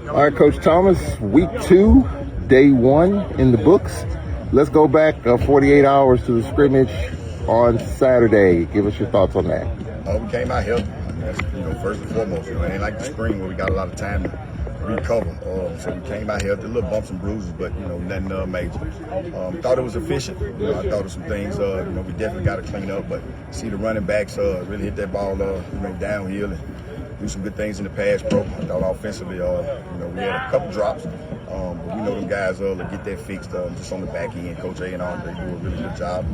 All right, Coach Thomas, week 2, day 1 in the books. Let's go back 48 hours to the scrimmage on Saturday. Give us your thoughts on that. We came out here. That's, first and foremost. It ain't like the spring where we got a lot of time to recover. So we came out here, did a little bumps and bruises, but nothing major. Thought it was efficient. I thought there was some things we definitely got to clean up. But see the running backs really hit that ball downhill and do some good things in the pass pro. I thought offensively, we had a couple drops. But we know them guys will get that fixed just on the back end. Coach A and Andre do a really good job.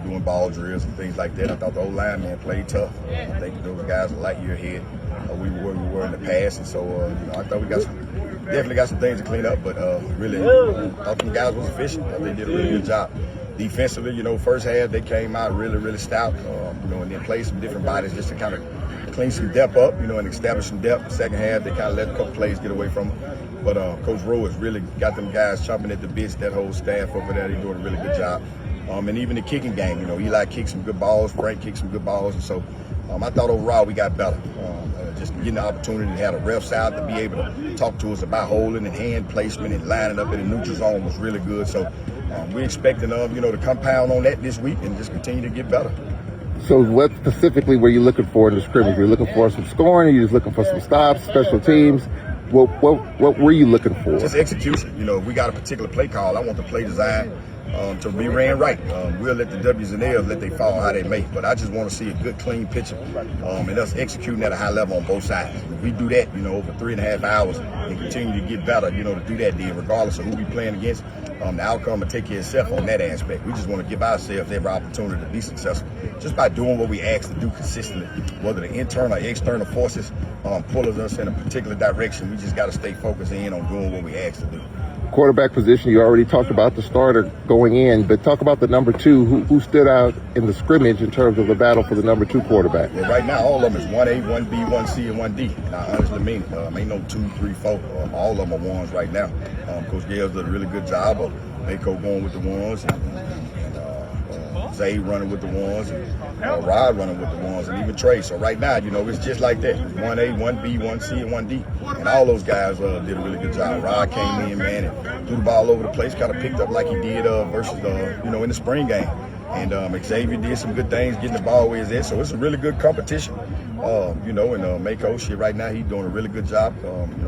Doing ball drills and things like that. I thought the old lineman played tough. I think those guys are a light year ahead. We were in the past, and so I thought we definitely got some things to clean up. But really, thought them guys was efficient. I thought they did a really good job. Defensively, first half they came out really stout. And then played some different bodies just to kind of clean some depth up, and establish some depth. Second half they kind of let a couple plays get away from them. But Coach Rowe has really got them guys chomping at the bits. That whole staff over there, they're doing a really good job. And even the kicking game, Eli kicked some good balls, Frank kicked some good balls, and so I thought overall we got better. Just getting the opportunity to have the refs out to be able to talk to us about holding and hand placement and lining up in the neutral zone was really good. So we're expecting to compound on that this week and just continue to get better. So what specifically were you looking for in the scrimmage? Were you looking for some scoring? Or you just looking for some stops, special teams? What were you looking for? Just execution. If we got a particular play call, I want the play design to be ran right. We'll let the W's and L's let they fall how they may, but I just want to see a good, clean picture and us executing at a high level on both sides. If we do that, over 3.5 hours and continue to get better, to do that then, regardless of who we playing against, the outcome will take care of itself on that aspect. We just want to give ourselves every opportunity to be successful just by doing what we ask to do consistently, whether the internal or external forces pulling us in a particular direction. We just got to stay focused in on doing what we ask to do. Quarterback position, you already talked about the starter going in, but talk about the number 2. Who stood out in the scrimmage in terms of the battle for the number 2 quarterback? Well, right now, all of them is 1A, 1B, 1C, and 1D. And I honestly mean it. Ain't no 2, 3, 4. All of them are ones right now. Coach Gales did a really good job of Mako going with the ones, and Zay running with the ones, and Rod running with the ones, and even Trey. So right now, it's just like that. It's 1A, 1B, 1C, and 1D. And all those guys did a really good job. Rod came in, man, and threw the ball over the place, kind of picked up like he did versus, in the spring game. And Xavier did some good things, getting the ball where it's at. So it's a really good competition. And Mako, right now, he's doing a really good job.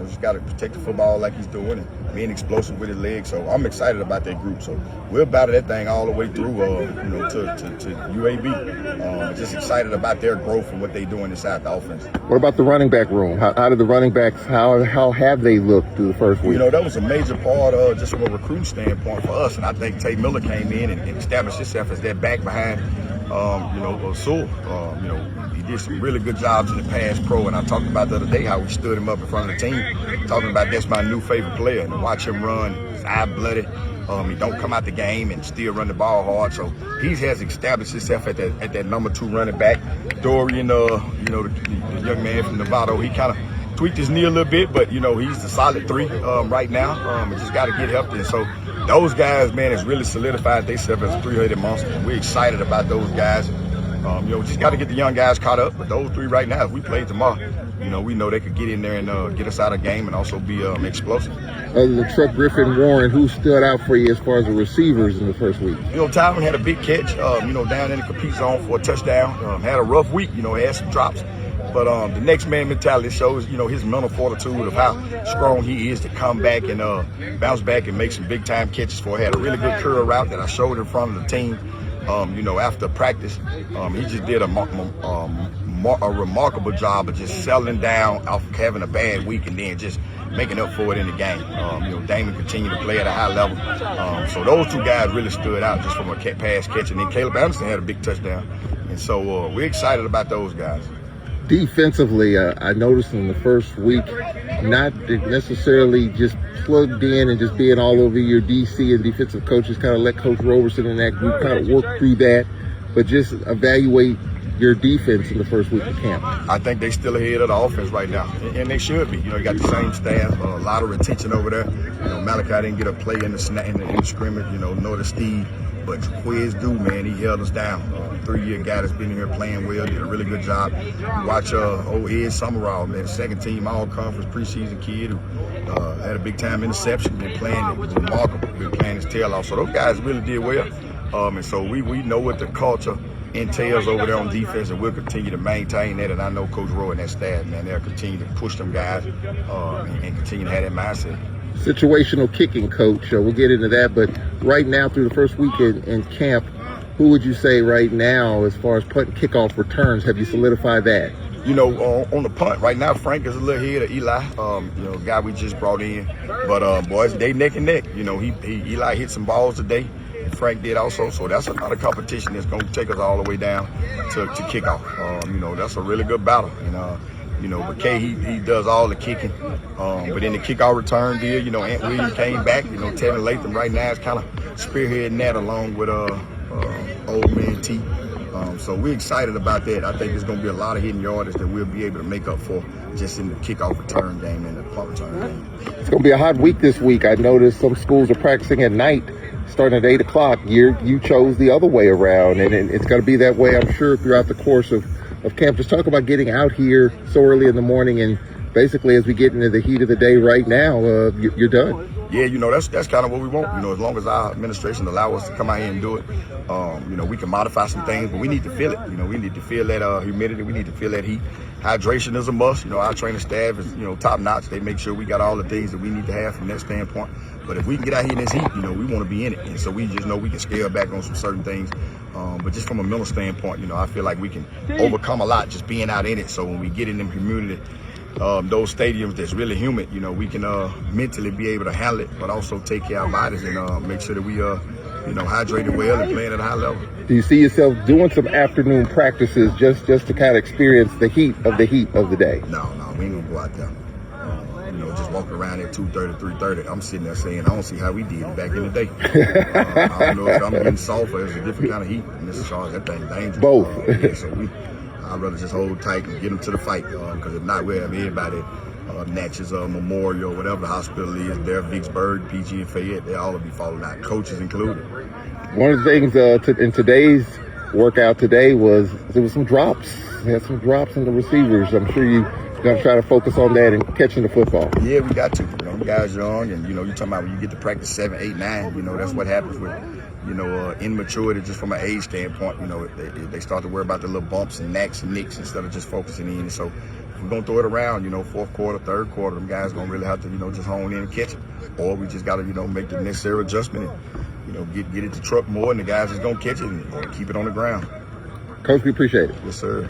Just got to protect the football like he's doing and being explosive with his legs. So I'm excited about that group. So we'll battle that thing all the way through, to UAB. Just excited about their growth and what they're doing inside the offense. What about the running back room? How did the running backs, how have they looked through the first week? That was a major part just from a recruiting standpoint for us. And I think Tate Miller came in and established himself as that back behind, Sewell. He did some really good jobs in the pass pro, and I talked about the other day how we stood him up in front of the team, talking about that's my new favorite player, and to watch him run, his eye blooded. He don't come out the game and still run the ball hard, so he has established himself at that number 2 running back. Dorian, the young man from Nevada, he kind of tweaked his knee a little bit, but he's the solid 3 right now. He just got to get healthy, and so those guys, man, has really solidified themselves as a 3-headed monster, and we're excited about those guys. Just got to get the young guys caught up. But those 3 right now, if we play tomorrow, we know they could get in there and get us out of the game and also be explosive. Other than Chuck Griffin, Warren, who stood out for you as far as the receivers in the first week? Tyron had a big catch, down in the compete zone for a touchdown. Had a rough week, had some drops. But the next man mentality shows, his mental fortitude of how strong he is to come back and bounce back and make some big-time catches for. Had a really good curl route that I showed in front of the team. After practice, he just did a remarkable job of just settling down off having a bad week and then just making up for it in the game. Damon continued to play at a high level. So those 2 guys really stood out just from a pass catch. And then Caleb Anderson had a big touchdown. And so we're excited about those guys. Defensively, I noticed in the first week, not necessarily just plugged in and just being all over your DC and defensive coaches, kind of let Coach Roberson and that group kind of work through that, but just evaluate your defense in the first week of camp. I think they still ahead of the offense right now, and they should be. You got the same staff, a lot of retention over there. Malachi didn't get a play in the scrimmage. Nor did Steve. But Quiz do, man, he held us down. 3-year guy that's been here playing well, did a really good job. Watch old Ed Summerall, man, second team all-conference preseason kid who had a big-time interception, been playing remarkable, been playing his tail off. So those guys really did well. And so we know what the culture entails over there on defense, and we'll continue to maintain that. And I know Coach Rowe and that staff, man, they'll continue to push them guys and continue to have that mindset. Situational kicking, Coach. We'll get into that, but right now through the first week in camp, who would you say right now as far as punt and kickoff returns, have you solidified that? You know, on the punt right now, Frank is a little ahead of Eli, you know, guy we just brought in. But boys, they neck and neck. You know, Eli hit some balls today, and Frank did also. So that's another competition that's going to take us all the way down to kickoff. You know, that's a really good battle. And you know, but Kay, he does all the kicking. But in the kickoff return deal, you know, Ant Williams came back. You know, Tevin Latham right now is kind of spearheading that along with old man T. So we're excited about that. I think there's going to be a lot of hidden yardage that we'll be able to make up for just in the kickoff return game and the punt return game. It's going to be a hot week this week. I noticed some schools are practicing at night, starting at 8 o'clock. You chose the other way around, and it's going to be that way, I'm sure, throughout the course of camp. Just talk about getting out here so early in the morning, and basically as we get into the heat of the day right now, you're done. Yeah, you know, that's kind of what we want. You know, as long as our administration allow us to come out here and do it, you know, we can modify some things, but we need to feel it. You know, we need to feel that humidity. We need to feel that heat. Hydration is a must. You know, our training staff is, you know, top notch. They make sure we got all the things that we need to have from that standpoint. But if we can get out here in this heat, you know, we want to be in it. And so we just know we can scale back on some certain things. But just from a mental standpoint, you know, I feel like we can overcome a lot just being out in it. So when we get in them humidity, those stadiums that's really humid, you know, we can mentally be able to handle it, but also take care of our bodies and make sure that we, you know, hydrated well and playing at a high level. Do you see yourself doing some afternoon practices just to kind of experience the heat of the day? No, we ain't gonna go out there. You know, just walking around at 2:30, 3:30. I'm sitting there saying, I don't see how we did it back in the day. I don't know if I'm getting sulfur. It's a different kind of heat. And this charge, that thing dangerous. Both. Yeah, so I'd rather just hold tight and get them to the fight, because if not, we'll have everybody, Natchez Memorial, whatever the hospital is, there, Vicksburg, PG and Fayette, they all will be falling out, coaches included. One of the things in today's workout today was there was some drops. We had some drops in the receivers. I'm sure you're going to try to focus on that and catching the football. Yeah, we got to. You know, you guys young, and, you know, you're talking about when you get to practice 7, 8, 9, you know, that's what happens with, you know, immaturity just from an age standpoint. You know, they start to worry about the little bumps and knacks and nicks instead of just focusing in. So if we're going to throw it around, you know, fourth quarter, third quarter, them guys going to really have to, you know, just hone in and catch it. Or we just got to, you know, make the necessary adjustment and, you know, get it to truck more, and the guys is going to catch it and keep it on the ground. Coach, we appreciate it. Yes, sir.